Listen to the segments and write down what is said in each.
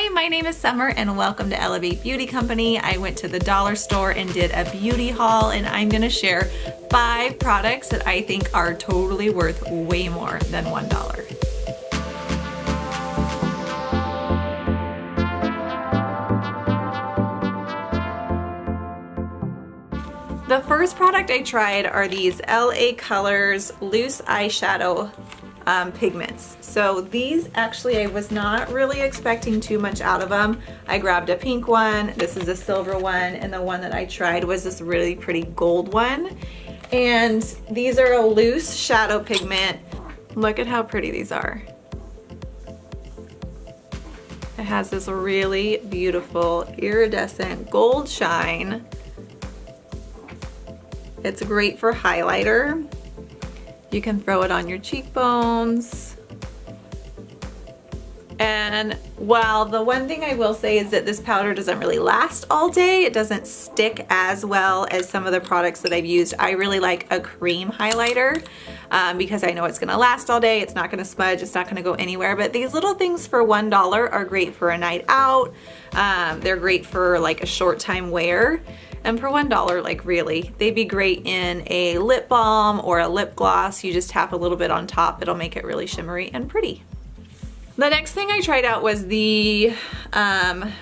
Hi, my name is Summer and welcome to Elevate Beauty Company. I went to the dollar store and did a beauty haul, and I'm gonna share 5 products that I think are totally worth way more than $1. The first product I tried are these LA Colors loose eyeshadow pigments. So these actually I was not really expecting too much out of them. I grabbed a pink one, this is a silver one, and the one that I tried was this really pretty gold one. And these are a loose shadow pigment. Look at how pretty these are. It has this really beautiful iridescent gold shine. It's great for highlighter. You can throw it on your cheekbones. And while the one thing I will say is that this powder doesn't really last all day, it doesn't stick as well as some of the products that I've used. I really like a cream highlighter because I know it's gonna last all day, it's not gonna smudge, it's not gonna go anywhere. But these little things for $1 are great for a night out. They're great for like a short time wear. And for $1, like really, they'd be great in a lip balm or a lip gloss. You just tap a little bit on top, it'll make it really shimmery and pretty. The next thing I tried out was the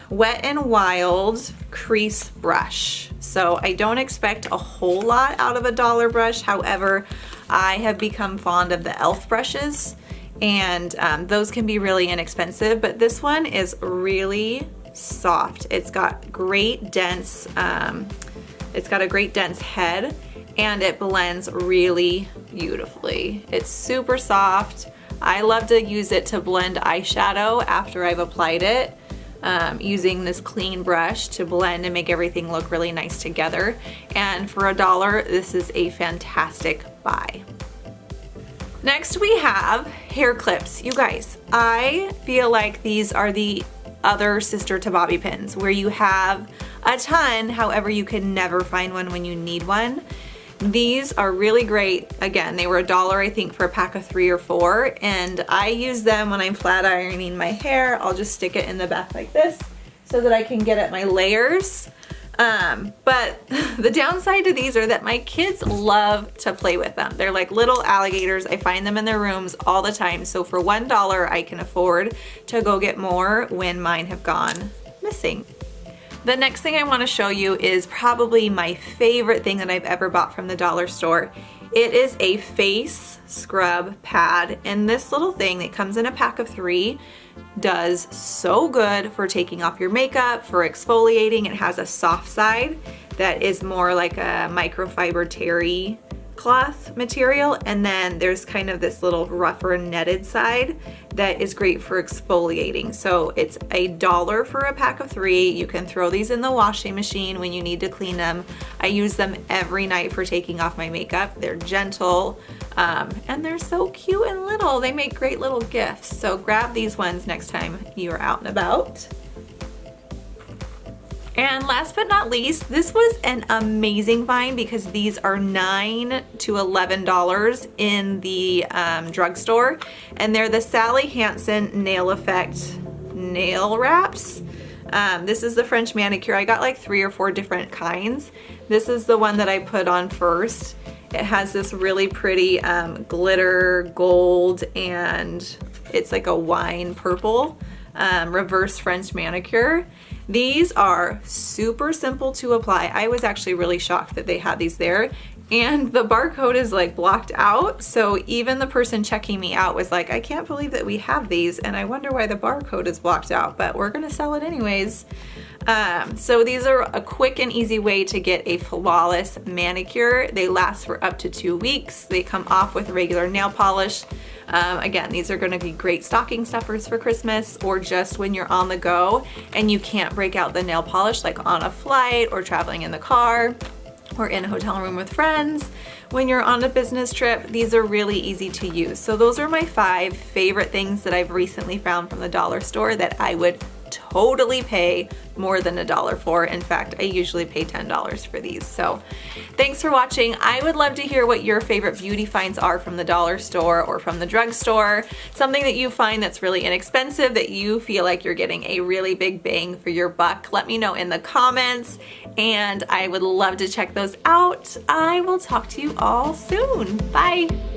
Wet n Wild Crease Brush. So I don't expect a whole lot out of a dollar brush. However, I have become fond of the e.l.f. brushes, and those can be really inexpensive, but this one is really soft. It's got great dense, it's got a great dense head, and it blends really beautifully. It's super soft. I love to use it to blend eyeshadow after I've applied it, using this clean brush to blend and make everything look really nice together. And for $1, this is a fantastic buy. Next we have hair clips. You guys, I feel like these are the other sister to bobby pins, where you have a ton, however you can never find one when you need one. These are really great. Again, they were $1 I think for a pack of 3 or 4, and I use them when I'm flat ironing my hair. I'll just stick it in the back like this so that I can get at my layers. But the downside to these are that my kids love to play with them. They're like little alligators. I find them in their rooms all the time. So for $1, I can afford to go get more when mine have gone missing. The next thing I want to show you is probably my favorite thing that I've ever bought from the dollar store. It is a face scrub pad, and this little thing that comes in a pack of 3 does so good for taking off your makeup, for exfoliating. It has a soft side that is more like a microfiber terry cloth material, and then there's kind of this little rougher netted side that is great for exfoliating. So it's $1 for a pack of 3. You can throw these in the washing machine when you need to clean them. I use them every night for taking off my makeup. They're gentle, and they're so cute and little. They make great little gifts. So grab these ones next time you're out and about. And last but not least, this was an amazing find because these are $9 to $11 in the drugstore, and they're the Sally Hansen Nail Effect nail wraps. This is the French manicure. I got like 3 or 4 different kinds. This is the one that I put on first. It has this really pretty glitter gold, and it's like a wine purple reverse French manicure. These are super simple to apply. I was actually really shocked that they had these there, and the barcode is like blocked out, so even the person checking me out was like, I can't believe that we have these, and I wonder why the barcode is blocked out, but we're gonna sell it anyways. So these are a quick and easy way to get a flawless manicure. They last for up to 2 weeks. They come off with regular nail polish. Again, these are going to be great stocking stuffers for Christmas, or just when you're on the go and you can't break out the nail polish, like on a flight or traveling in the car or in a hotel room with friends. When you're on a business trip, these are really easy to use. So those are my 5 favorite things that I've recently found from the dollar store that I would totally pay more than $1 for. In fact, I usually pay $10 for these. So thanks for watching. I would love to hear what your favorite beauty finds are from the dollar store or from the drugstore. Something that you find that's really inexpensive, that you feel like you're getting a really big bang for your buck. Let me know in the comments, and I would love to check those out. I will talk to you all soon. Bye.